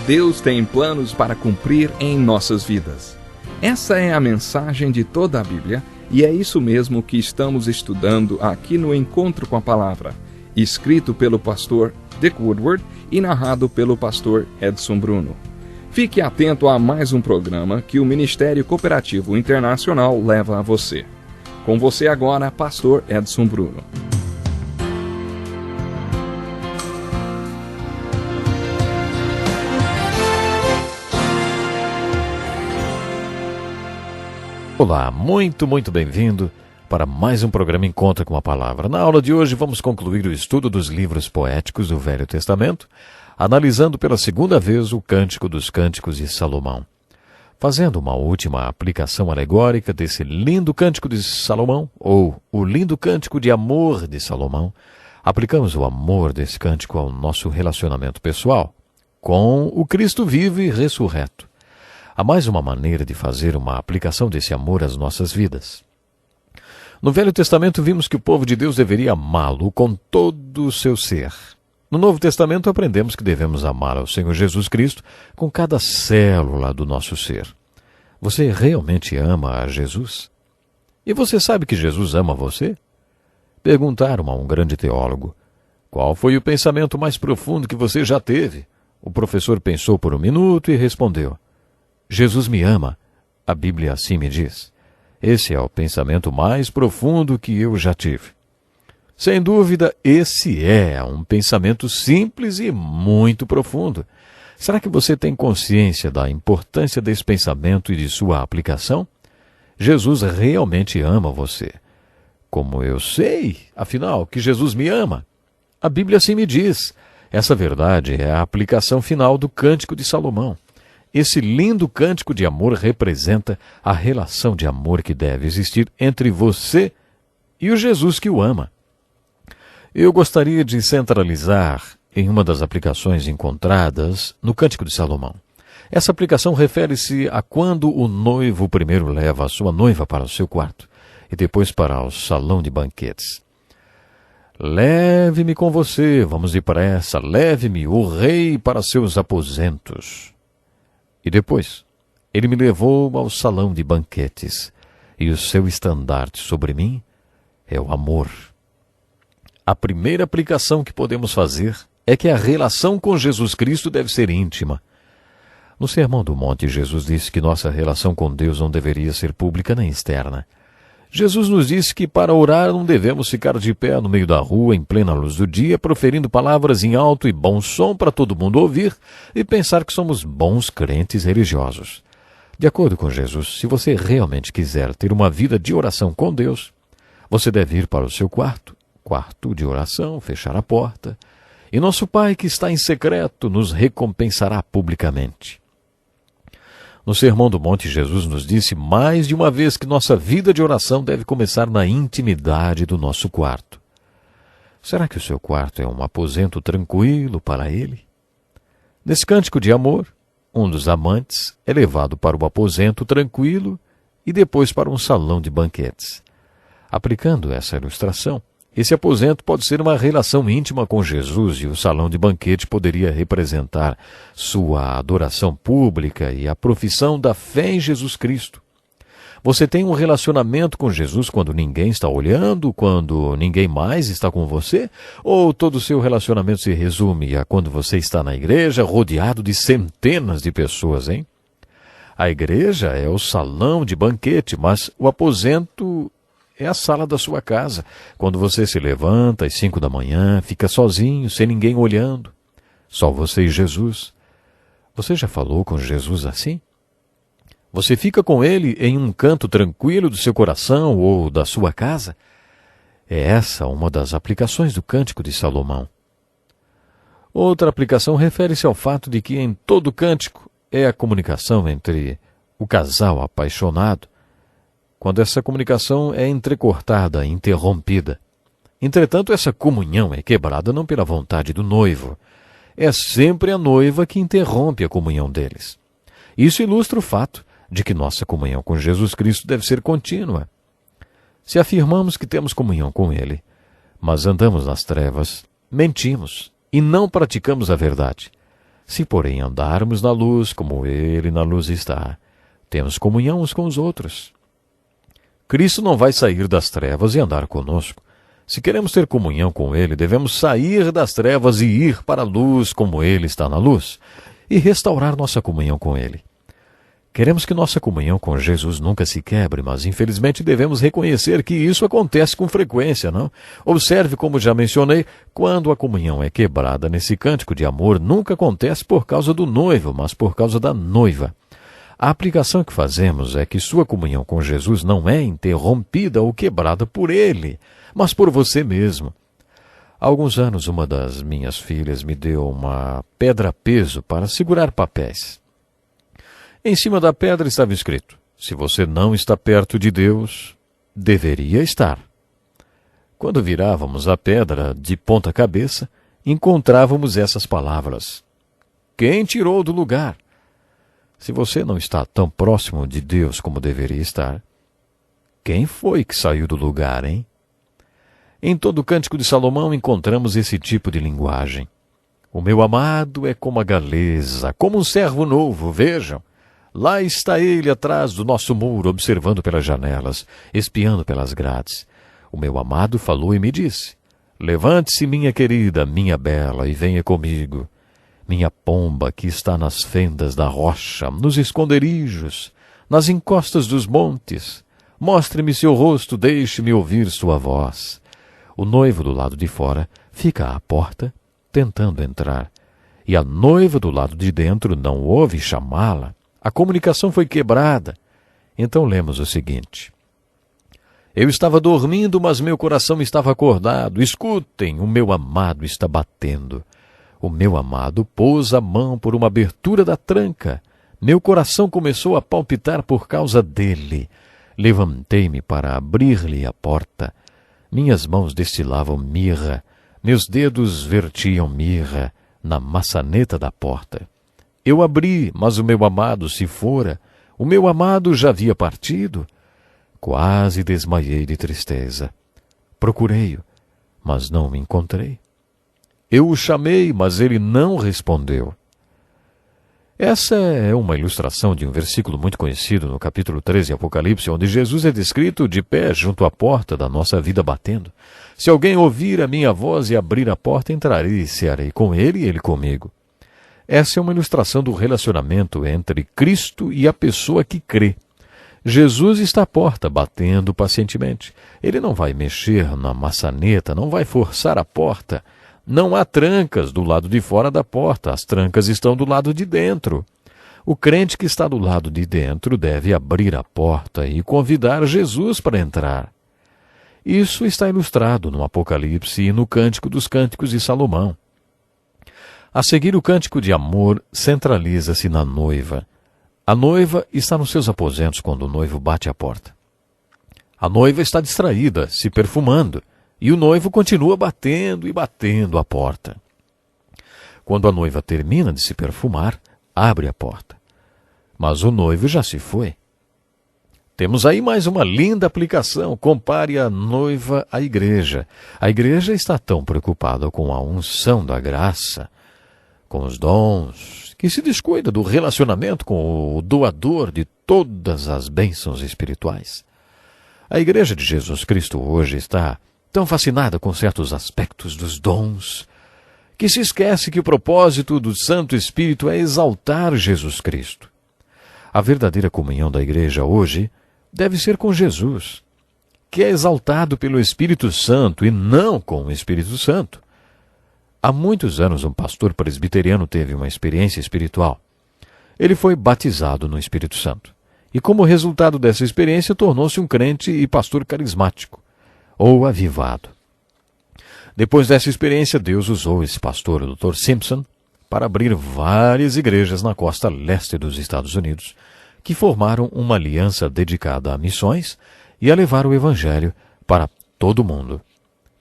Deus tem planos para cumprir em nossas vidas. Essa é a mensagem de toda a Bíblia e é isso mesmo que estamos estudando aqui no Encontro com a Palavra, escrito pelo pastor Dick Woodward e narrado pelo pastor Edson Bruno. Fique atento a mais um programa que o Ministério Cooperativo Internacional leva a você. Com você agora, pastor Edson Bruno. Olá, muito bem-vindo para mais um programa Encontro com a Palavra. Na aula de hoje vamos concluir o estudo dos livros poéticos do Velho Testamento, analisando pela segunda vez o Cântico dos Cânticos de Salomão. Fazendo uma última aplicação alegórica desse lindo Cântico de Salomão, ou o lindo Cântico de Amor de Salomão, aplicamos o amor desse cântico ao nosso relacionamento pessoal com o Cristo vivo e ressurreto. Há mais uma maneira de fazer uma aplicação desse amor às nossas vidas. No Velho Testamento vimos que o povo de Deus deveria amá-lo com todo o seu ser. No Novo Testamento aprendemos que devemos amar ao Senhor Jesus Cristo com cada célula do nosso ser. Você realmente ama a Jesus? E você sabe que Jesus ama você? Perguntaram a um grande teólogo: qual foi o pensamento mais profundo que você já teve? O professor pensou por um minuto e respondeu: Jesus me ama, a Bíblia assim me diz. Esse é o pensamento mais profundo que eu já tive. Sem dúvida, esse é um pensamento simples e muito profundo. Será que você tem consciência da importância desse pensamento e de sua aplicação? Jesus realmente ama você. Como eu sei, afinal, que Jesus me ama? A Bíblia assim me diz. Essa verdade é a aplicação final do Cântico de Salomão. Esse lindo cântico de amor representa a relação de amor que deve existir entre você e o Jesus que o ama. Eu gostaria de centralizar em uma das aplicações encontradas no Cântico de Salomão. Essa aplicação refere-se a quando o noivo primeiro leva a sua noiva para o seu quarto e depois para o salão de banquetes. Leve-me com você, vamos depressa, leve-me, o rei, para seus aposentos. E depois, ele me levou ao salão de banquetes, e o seu estandarte sobre mim é o amor. A primeira aplicação que podemos fazer é que a relação com Jesus Cristo deve ser íntima. No Sermão do Monte, Jesus disse que nossa relação com Deus não deveria ser pública nem externa. Jesus nos disse que para orar não devemos ficar de pé no meio da rua, em plena luz do dia, proferindo palavras em alto e bom som para todo mundo ouvir e pensar que somos bons crentes religiosos. De acordo com Jesus, se você realmente quiser ter uma vida de oração com Deus, você deve ir para o seu quarto de oração, fechar a porta, e nosso Pai que está em secreto nos recompensará publicamente. No Sermão do Monte, Jesus nos disse mais de uma vez que nossa vida de oração deve começar na intimidade do nosso quarto. Será que o seu quarto é um aposento tranquilo para Ele? Nesse cântico de amor, um dos amantes é levado para o aposento tranquilo e depois para um salão de banquetes. Aplicando essa ilustração, esse aposento pode ser uma relação íntima com Jesus e o salão de banquete poderia representar sua adoração pública e a profissão da fé em Jesus Cristo. Você tem um relacionamento com Jesus quando ninguém está olhando, quando ninguém mais está com você? Ou todo o seu relacionamento se resume a quando você está na igreja rodeado de centenas de pessoas, hein? A igreja é o salão de banquete, mas o aposento é a sala da sua casa, quando você se levanta às 5 da manhã, fica sozinho, sem ninguém olhando. Só você e Jesus. Você já falou com Jesus assim? Você fica com Ele em um canto tranquilo do seu coração ou da sua casa? É essa uma das aplicações do Cântico de Salomão. Outra aplicação refere-se ao fato de que em todo cântico é a comunicação entre o casal apaixonado, quando essa comunicação é entrecortada, interrompida. Entretanto, essa comunhão é quebrada não pela vontade do noivo. É sempre a noiva que interrompe a comunhão deles. Isso ilustra o fato de que nossa comunhão com Jesus Cristo deve ser contínua. Se afirmamos que temos comunhão com Ele, mas andamos nas trevas, mentimos e não praticamos a verdade. Se, porém, andarmos na luz, como ele na luz está, temos comunhão uns com os outros. Cristo não vai sair das trevas e andar conosco. Se queremos ter comunhão com ele, devemos sair das trevas e ir para a luz, como ele está na luz, e restaurar nossa comunhão com ele. Queremos que nossa comunhão com Jesus nunca se quebre, mas infelizmente devemos reconhecer que isso acontece com frequência, não? Observe, como já mencionei, quando a comunhão é quebrada nesse cântico de amor, nunca acontece por causa do noivo, mas por causa da noiva. A aplicação que fazemos é que sua comunhão com Jesus não é interrompida ou quebrada por ele, mas por você mesmo. Há alguns anos, uma das minhas filhas me deu uma pedra-peso para segurar papéis. Em cima da pedra estava escrito: se você não está perto de Deus, deveria estar. Quando virávamos a pedra de ponta cabeça, encontrávamos essas palavras: quem tirou do lugar? Se você não está tão próximo de Deus como deveria estar, quem foi que saiu do lugar, hein? Em todo o Cântico de Salomão encontramos esse tipo de linguagem. O meu amado é como a galeza, como um servo novo, vejam. Lá está ele atrás do nosso muro, observando pelas janelas, espiando pelas grades. O meu amado falou e me disse: levante-se, minha querida, minha bela, e venha comigo. Minha pomba que está nas fendas da rocha, nos esconderijos, nas encostas dos montes. Mostre-me seu rosto, deixe-me ouvir sua voz. O noivo do lado de fora fica à porta, tentando entrar. E a noiva do lado de dentro não ouve chamá-la. A comunicação foi quebrada. Então lemos o seguinte: eu estava dormindo, mas meu coração estava acordado. Escutem, o meu amado está batendo. O meu amado pôs a mão por uma abertura da tranca. Meu coração começou a palpitar por causa dele. Levantei-me para abrir-lhe a porta. Minhas mãos destilavam mirra, meus dedos vertiam mirra na maçaneta da porta. Eu abri, mas o meu amado se fora. O meu amado já havia partido. Quase desmaiei de tristeza. Procurei-o, mas não o encontrei. Eu o chamei, mas ele não respondeu. Essa é uma ilustração de um versículo muito conhecido no capítulo 13 de Apocalipse, onde Jesus é descrito de pé junto à porta da nossa vida batendo. Se alguém ouvir a minha voz e abrir a porta, entrarei e cearei com ele e ele comigo. Essa é uma ilustração do relacionamento entre Cristo e a pessoa que crê. Jesus está à porta, batendo pacientemente. Ele não vai mexer na maçaneta, não vai forçar a porta. Não há trancas do lado de fora da porta, as trancas estão do lado de dentro. O crente que está do lado de dentro deve abrir a porta e convidar Jesus para entrar. Isso está ilustrado no Apocalipse e no Cântico dos Cânticos de Salomão. A seguir, o cântico de amor centraliza-se na noiva. A noiva está nos seus aposentos quando o noivo bate a porta. A noiva está distraída, se perfumando, e o noivo continua batendo e batendo a porta. Quando a noiva termina de se perfumar, abre a porta. Mas o noivo já se foi. Temos aí mais uma linda aplicação. Compare a noiva à igreja. A igreja está tão preocupada com a unção da graça, com os dons, que se descuida do relacionamento com o doador de todas as bênçãos espirituais. A igreja de Jesus Cristo hoje está tão fascinada com certos aspectos dos dons, que se esquece que o propósito do Santo Espírito é exaltar Jesus Cristo. A verdadeira comunhão da igreja hoje deve ser com Jesus, que é exaltado pelo Espírito Santo e não com o Espírito Santo. Há muitos anos um pastor presbiteriano teve uma experiência espiritual. Ele foi batizado no Espírito Santo e, como resultado dessa experiência, tornou-se um crente e pastor carismático, ou avivado. Depois dessa experiência, Deus usou esse pastor, o Dr. Simpson, para abrir várias igrejas na costa leste dos Estados Unidos, que formaram uma aliança dedicada a missões e a levar o Evangelho para todo o mundo.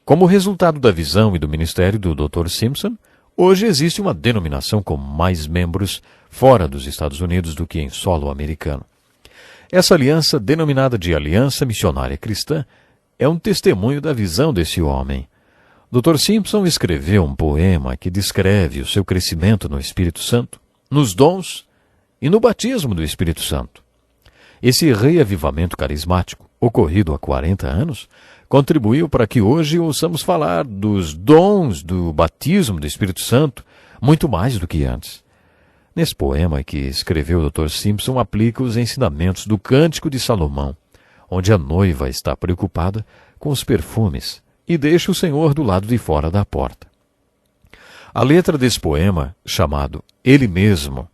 Como resultado da visão e do ministério do Dr. Simpson, hoje existe uma denominação com mais membros fora dos Estados Unidos do que em solo americano. Essa aliança, denominada de Aliança Missionária Cristã, é um testemunho da visão desse homem. Dr. Simpson escreveu um poema que descreve o seu crescimento no Espírito Santo, nos dons e no batismo do Espírito Santo. Esse reavivamento carismático, ocorrido há 40 anos, contribuiu para que hoje ouçamos falar dos dons do batismo do Espírito Santo muito mais do que antes. Nesse poema que escreveu o Dr. Simpson, aplica os ensinamentos do Cântico de Salomão, onde a noiva está preocupada com os perfumes e deixa o Senhor do lado de fora da porta. A letra desse poema, chamado Ele Mesmo,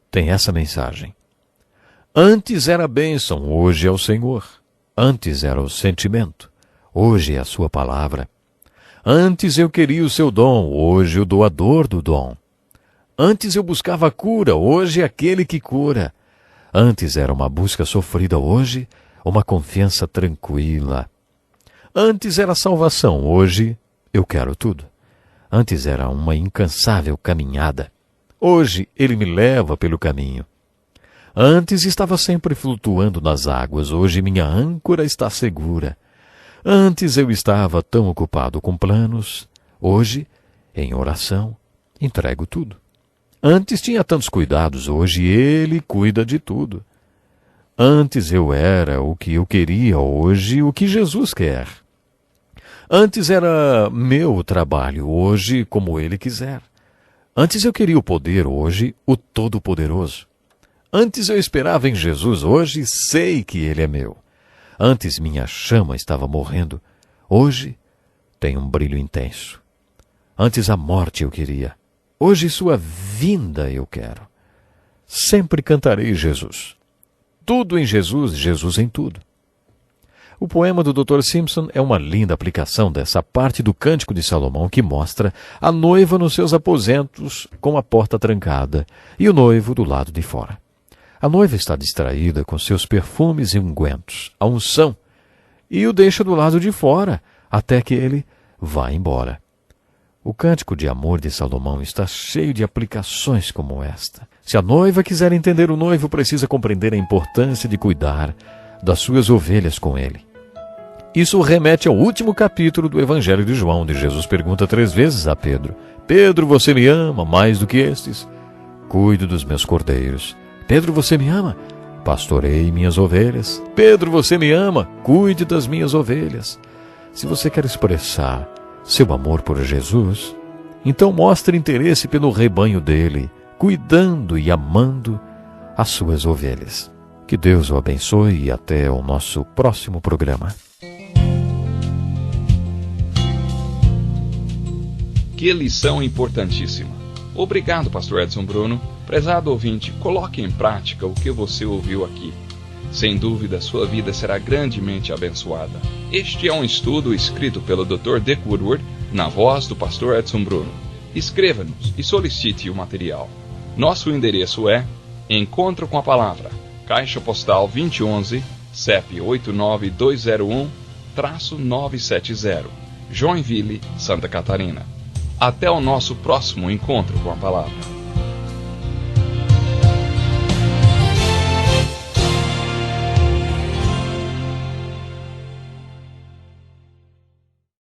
tem essa mensagem. Antes era a bênção, hoje é o Senhor. Antes era o sentimento, hoje é a sua palavra. Antes eu queria o seu dom, hoje o doador do dom. Antes eu buscava a cura, hoje é aquele que cura. Antes era uma busca sofrida, hoje uma confiança tranquila. Antes era salvação, hoje eu quero tudo. Antes era uma incansável caminhada, hoje ele me leva pelo caminho. Antes estava sempre flutuando nas águas, hoje minha âncora está segura. Antes eu estava tão ocupado com planos, hoje, em oração, entrego tudo. Antes tinha tantos cuidados, hoje ele cuida de tudo. Antes eu era o que eu queria, hoje o que Jesus quer. Antes era meu o trabalho, hoje como ele quiser. Antes eu queria o poder, hoje o Todo-Poderoso. Antes eu esperava em Jesus, hoje sei que ele é meu. Antes minha chama estava morrendo, hoje tem um brilho intenso. Antes a morte eu queria, hoje sua vinda eu quero. Sempre cantarei Jesus. Tudo em Jesus, Jesus em tudo. O poema do Dr. Simpson é uma linda aplicação dessa parte do Cântico de Salomão que mostra a noiva nos seus aposentos com a porta trancada e o noivo do lado de fora. A noiva está distraída com seus perfumes e ungüentos, a unção, e o deixa do lado de fora até que ele vá embora. O Cântico de Amor de Salomão está cheio de aplicações como esta. Se a noiva quiser entender o noivo, precisa compreender a importância de cuidar das suas ovelhas com ele. Isso remete ao último capítulo do Evangelho de João, onde Jesus pergunta 3 vezes a Pedro: Pedro, você me ama mais do que estes? Cuido dos meus cordeiros. Pedro, você me ama? Pastorei minhas ovelhas. Pedro, você me ama? Cuide das minhas ovelhas. Se você quer expressar seu amor por Jesus, então mostre interesse pelo rebanho dele, cuidando e amando as suas ovelhas. Que Deus o abençoe e até o nosso próximo programa. Que lição importantíssima. Obrigado, Pastor Edson Bruno. Prezado ouvinte, coloque em prática o que você ouviu aqui. Sem dúvida, sua vida será grandemente abençoada. Este é um estudo escrito pelo Dr. Dick Woodward, na voz do Pastor Edson Bruno. Escreva-nos e solicite o material. Nosso endereço é Encontro com a Palavra, Caixa Postal 2011, CEP 89201-970, Joinville, Santa Catarina. Até o nosso próximo Encontro com a Palavra.